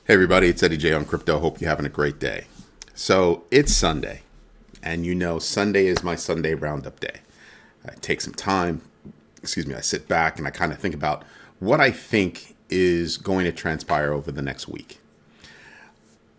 Hey everybody, it's Eddie J on Crypto. Hope you're having a great day. So it's Sunday, and you know Sunday is my Sunday Roundup day. I take some time, I sit back and I kind of think about what I think is going to transpire over the next week.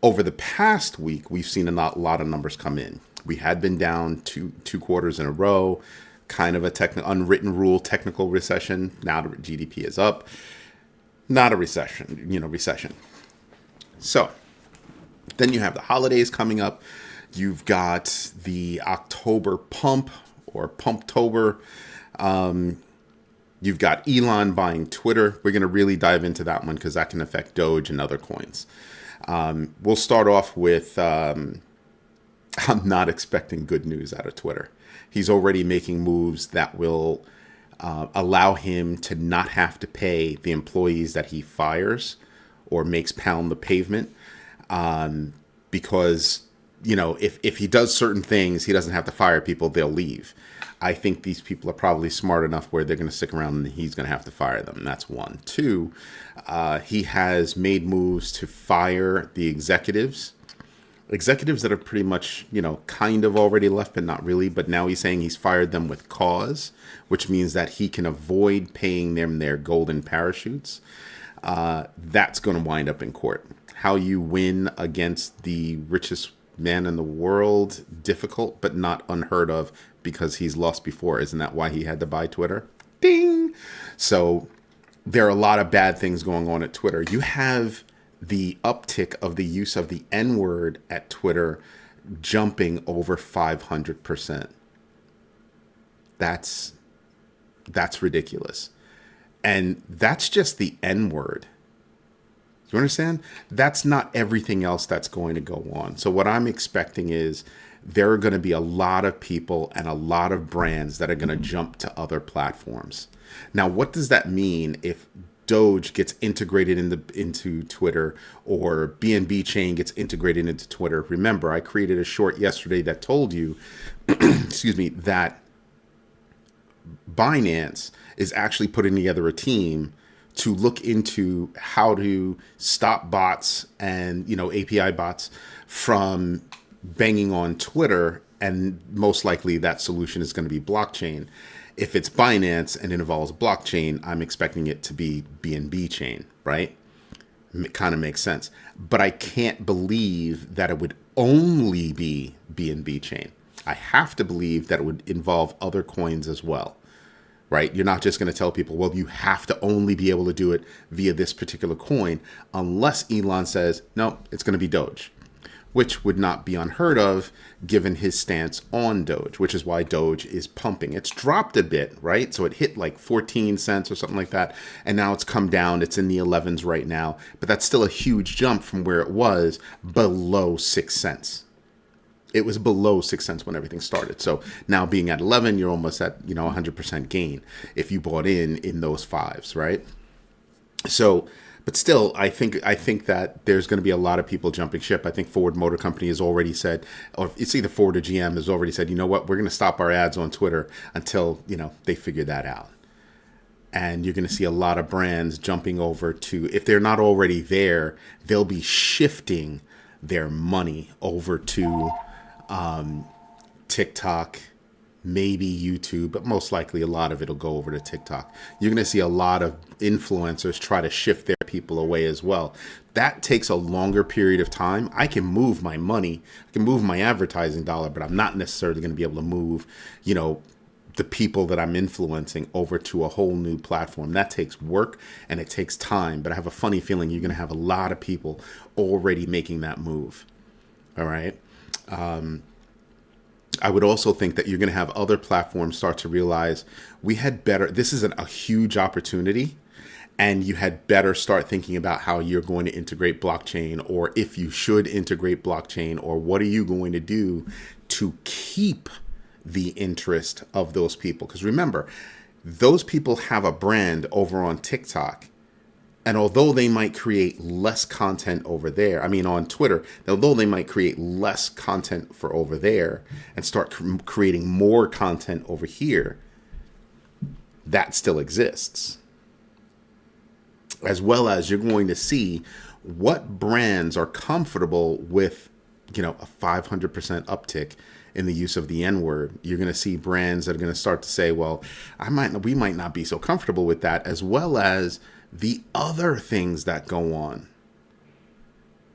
Over the past week, we've seen a lot of numbers come in. We had been down two quarters in a row, kind of a unwritten rule technical recession. Now the GDP is up. Not a recession, recession. So then you have the holidays coming up. You've got the October pump or Pumptober. You've got Elon buying Twitter. We're going to really dive into that one because that can affect Doge and other coins. We'll start off with I'm not expecting good news out of Twitter. He's already making moves that will allow him to not have to pay the employees that he fires or makes pound the pavement, because if he does certain things, he doesn't have to fire people; they'll leave. I think these people are probably smart enough where they're going to stick around and he's going to have to fire them. That's one. Two, he has made moves to fire the executives that are pretty much, kind of already left, but not really. But now he's saying he's fired them with cause, which means that he can avoid paying them their golden parachutes. That's going to wind up in court. How you win against the richest man in the world, difficult, but not unheard of because he's lost before. Isn't that why he had to buy Twitter? Ding! So there are a lot of bad things going on at Twitter. You have the uptick of the use of the N-word at Twitter jumping over 500%. That's ridiculous. And that's just the N-word. You understand? That's not everything else that's going to go on. So what I'm expecting is there are going to be a lot of people and a lot of brands that are going to jump to other platforms. Now, what does that mean if Doge gets integrated into Twitter or BNB chain gets integrated into Twitter? Remember, I created a short yesterday that told you, that Binance is actually putting together a team to look into how to stop bots and, API bots from banging on Twitter. And most likely that solution is going to be blockchain. If it's Binance and it involves blockchain, I'm expecting it to be BNB chain, right? It kind of makes sense. But I can't believe that it would only be BNB chain. I have to believe that it would involve other coins as well, right? You're not just going to tell people, well, you have to only be able to do it via this particular coin, unless Elon says, no, it's going to be Doge, which would not be unheard of given his stance on Doge, which is why Doge is pumping. It's dropped a bit, right? So it hit like 14 cents or something like that. And now it's come down. It's in the 11s right now. But that's still a huge jump from where it was below 6 cents. It was below 6 cents when everything started. So now being at 11, you're almost at, 100% gain if you bought in those fives, right? So, but still, I think that there's going to be a lot of people jumping ship. I think Ford Motor Company has already said, or it's either Ford or GM has already said, you know what, we're going to stop our ads on Twitter until, they figure that out. And you're going to see a lot of brands jumping over to, if they're not already there, they'll be shifting their money over to TikTok, maybe YouTube, but most likely a lot of it'll go over to TikTok. You're going to see a lot of influencers try to shift their people away as well. That takes a longer period of time. I can move my money, I can move my advertising dollar, but I'm not necessarily going to be able to move, the people that I'm influencing over to a whole new platform. That takes work and it takes time, but I have a funny feeling you're going to have a lot of people already making that move. All right. I would also think that you're going to have other platforms start to realize this is a huge opportunity, and you had better start thinking about how you're going to integrate blockchain, or if you should integrate blockchain, or what are you going to do to keep the interest of those people? Because remember, those people have a brand over on TikTok. And although they might create less content over there, on Twitter, although they might create less content for over there and start creating more content over here, that still exists. As well as you're going to see what brands are comfortable with, a 500% uptick in the use of the N word. You're going to see brands that are going to start to say, well, we might not be so comfortable with that, as well as the other things that go on.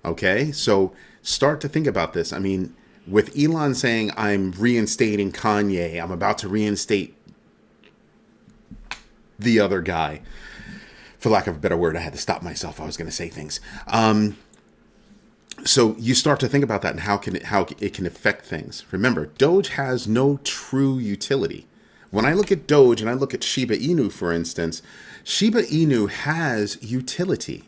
Okay, so start to think about this. I mean, with Elon saying, I'm reinstating Kanye, I'm about to reinstate the other guy. For lack of a better word, I had to stop myself. I was going to say things. So you start to think about that and how it can affect things. Remember, Doge has no true utility. When I look at Doge and I look at Shiba Inu, for instance, Shiba Inu has utility.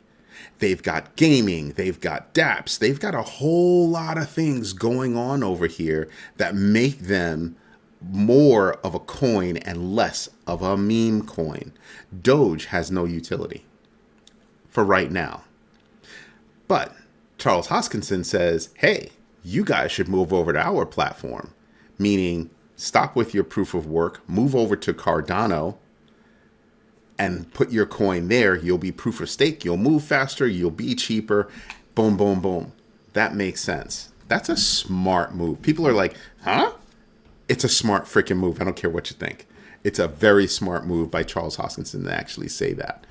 They've got gaming, they've got dApps, they've got a whole lot of things going on over here that make them more of a coin and less of a meme coin. Doge has no utility for right now. But Charles Hoskinson says, hey, you guys should move over to our platform, meaning stop with your proof of work, move over to Cardano and put your coin there. You'll be proof of stake. You'll move faster. You'll be cheaper. Boom, boom, boom. That makes sense. That's a smart move. People are like, huh? It's a smart freaking move. I don't care what you think. It's a very smart move by Charles Hoskinson to actually say that.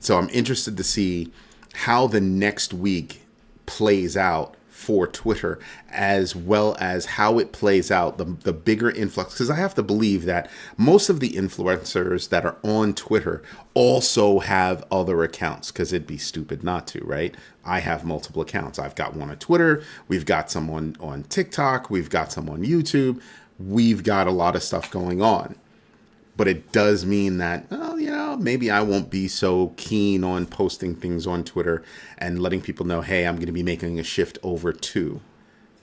So I'm interested to see how the next week plays out for Twitter, as well as how it plays out, the bigger influx. Because I have to believe that most of the influencers that are on Twitter also have other accounts, because it'd be stupid not to, right? I have multiple accounts. I've got one on Twitter. We've got some on TikTok. We've got some on YouTube. We've got a lot of stuff going on. But it does mean that, well, maybe I won't be so keen on posting things on Twitter and letting people know, hey, I'm going to be making a shift over to,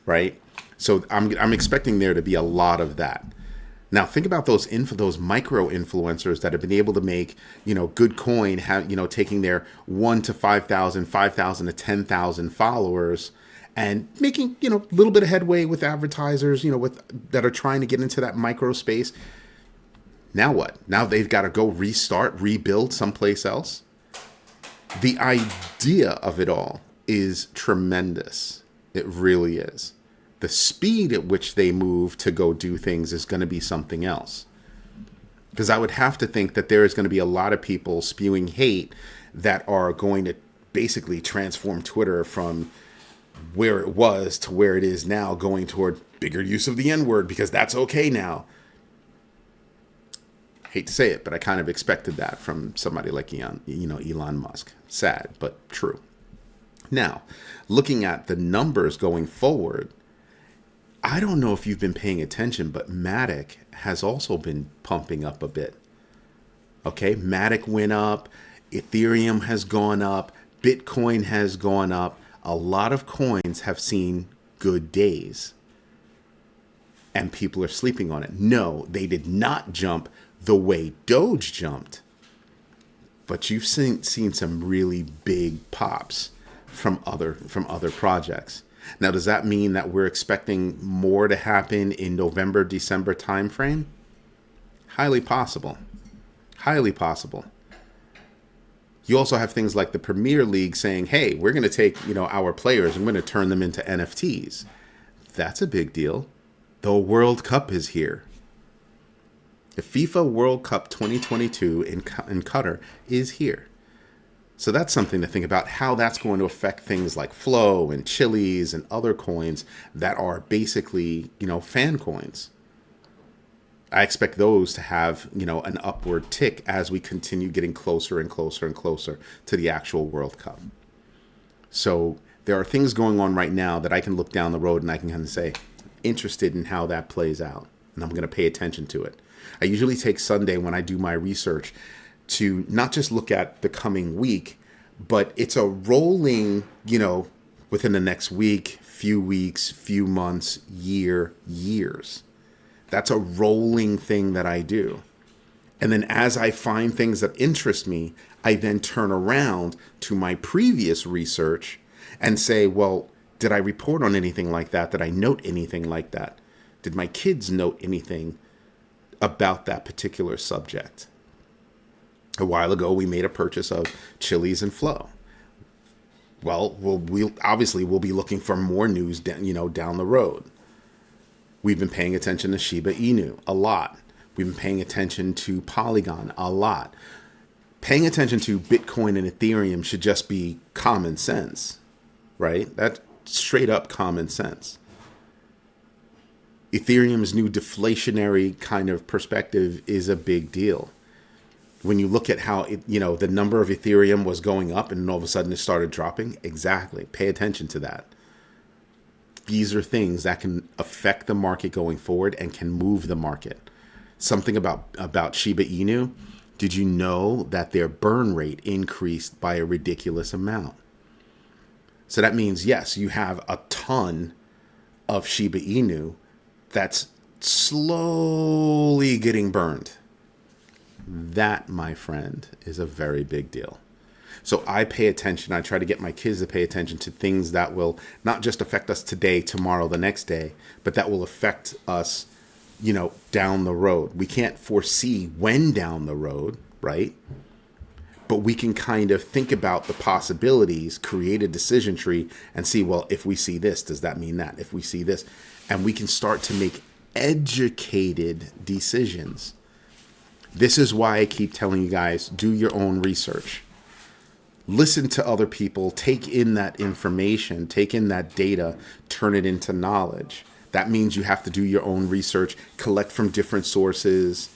right? So I'm expecting there to be a lot of that. Now think about those micro influencers that have been able to make, good coin, taking their 1 to 5,000, 5,000 to 10,000 followers and making, a little bit of headway with advertisers, that are trying to get into that micro space. Now what? Now they've got to go rebuild someplace else. The idea of it all is tremendous. It really is. The speed at which they move to go do things is going to be something else. Because I would have to think that there is going to be a lot of people spewing hate that are going to basically transform Twitter from where it was to where it is now, going toward bigger use of the N-word because that's okay now. Hate to say it, but I kind of expected that from somebody like Elon Musk. Sad, but true. Now, looking at the numbers going forward, I don't know if you've been paying attention, but Matic has also been pumping up a bit. Okay, Matic went up, Ethereum has gone up, Bitcoin has gone up. A lot of coins have seen good days. And people are sleeping on it. No, they did not jump the way Doge jumped, but you've seen some really big pops from other projects. Now, does that mean that we're expecting more to happen in November, December timeframe? Highly possible. Highly possible. You also have things like the Premier League saying, hey, we're going to take, our players and we're going to turn them into NFTs. That's a big deal. The World Cup is here. The FIFA World Cup 2022 in Qatar is here. So that's something to think about, how that's going to affect things like Flow and Chili's and other coins that are basically, fan coins. I expect those to have, an upward tick as we continue getting closer and closer and closer to the actual World Cup. So there are things going on right now that I can look down the road and I can kind of say, interested in how that plays out. And I'm going to pay attention to it. I usually take Sunday when I do my research to not just look at the coming week, but it's a rolling, within the next week, few weeks, few months, years. That's a rolling thing that I do. And then as I find things that interest me, I then turn around to my previous research and say, well, did I report on anything like that? Did I note anything like that? Did my kids note anything about that particular subject? A while ago, we made a purchase of Chili's and Flow. Well, we'll obviously we'll be looking for more news, down the road. We've been paying attention to Shiba Inu a lot. We've been paying attention to Polygon a lot. Paying attention to Bitcoin and Ethereum should just be common sense, right? That's straight up common sense. Ethereum's new deflationary kind of perspective is a big deal. When you look at how the number of Ethereum was going up and all of a sudden it started dropping, exactly. Pay attention to that. These are things that can affect the market going forward and can move the market. Something about Shiba Inu. Did you know that their burn rate increased by a ridiculous amount? So that means, yes, you have a ton of Shiba Inu that's slowly getting burned. That, my friend, is a very big deal. So I pay attention. I try to get my kids to pay attention to things that will not just affect us today, tomorrow, the next day, but that will affect us, down the road. We can't foresee when down the road, right? But we can kind of think about the possibilities, create a decision tree, and see, well, if we see this, does that mean that? If we see this, and we can start to make educated decisions. This is why I keep telling you guys, do your own research. Listen to other people, take in that information, take in that data, turn it into knowledge. That means you have to do your own research, collect from different sources,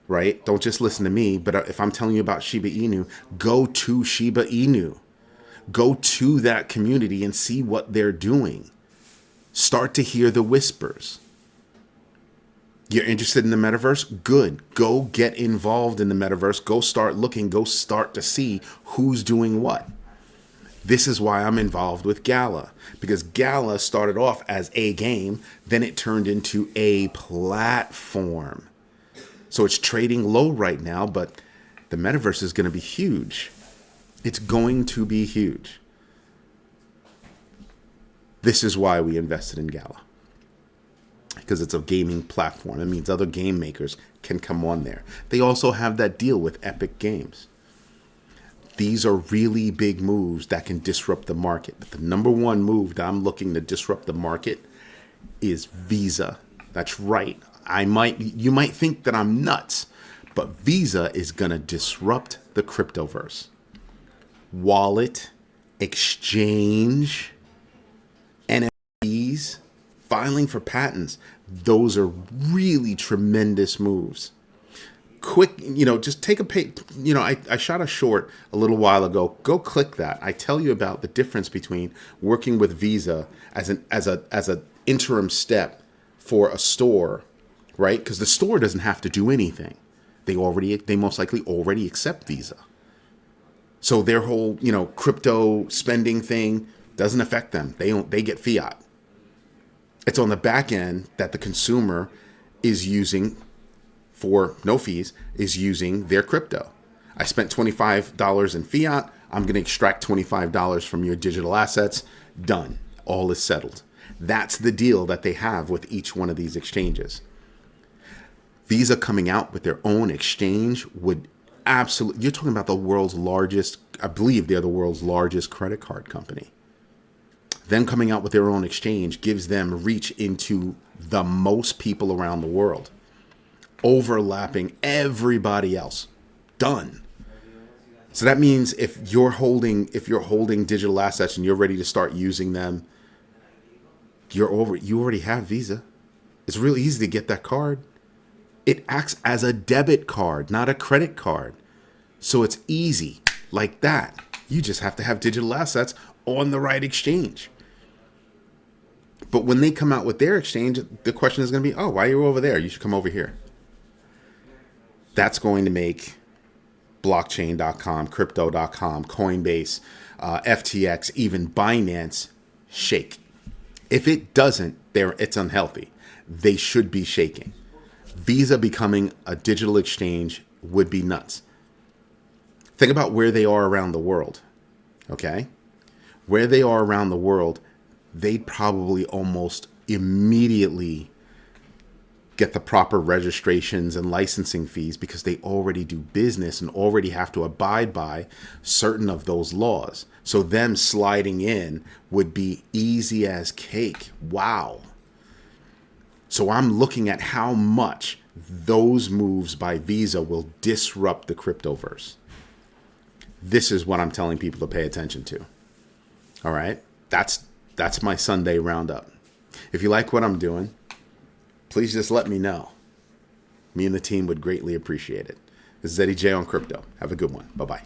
right? Don't just listen to me, but if I'm telling you about Shiba Inu, go to Shiba Inu. Go to that community and see what they're doing. Start to hear the whispers. You're interested in the metaverse? Good. Go get involved in the metaverse. Go start looking. Go start to see who's doing what. This is why I'm involved with Gala, because Gala started off as a game, then it turned into a platform. So it's trading low right now, but the metaverse is going to be huge. It's going to be huge. This is why we invested in Gala, because it's a gaming platform. It means other game makers can come on there. They also have that deal with Epic Games. These are really big moves that can disrupt the market. But the number one move that I'm looking to disrupt the market is Visa. That's right. You might think that I'm nuts, but Visa is going to disrupt the cryptoverse. Wallet, exchange, NFTs, filing for patents. Those are really tremendous moves. Quick, just take a page. I shot a short a little while ago. Go click that. I tell you about the difference between working with Visa as an interim step for a store, right? Because the store doesn't have to do anything. They most likely already accept Visa. So their whole, crypto spending thing doesn't affect them. They get fiat. It's on the back end that the consumer is using for no fees, is using their crypto. I spent $25 in fiat. I'm going to extract $25 from your digital assets. Done. All is settled. That's the deal that they have with each one of these exchanges. Visa coming out with their own exchange would absolutely, you're talking about the world's largest, I believe they're the world's largest credit card company. Them coming out with their own exchange gives them reach into the most people around the world, overlapping everybody else. Done. So that means if you're holding digital assets and you're ready to start using them, you already have Visa. It's really easy to get that card. It acts as a debit card, not a credit card. So it's easy like that. You just have to have digital assets on the right exchange. But when they come out with their exchange, the question is going to be, oh, why are you over there? You should come over here. That's going to make blockchain.com, crypto.com, Coinbase, FTX, even Binance shake. If it doesn't, it's unhealthy. They should be shaking. Visa becoming a digital exchange would be nuts. Think about where they are around the world, okay? Where they are around the world, they'd probably almost immediately get the proper registrations and licensing fees because they already do business and already have to abide by certain of those laws. So them sliding in would be easy as cake. Wow. So I'm looking at how much those moves by Visa will disrupt the cryptoverse. This is what I'm telling people to pay attention to. All right? That's my Sunday roundup. If you like what I'm doing, please just let me know. Me and the team would greatly appreciate it. This is Eddie J on Crypto. Have a good one. Bye-bye.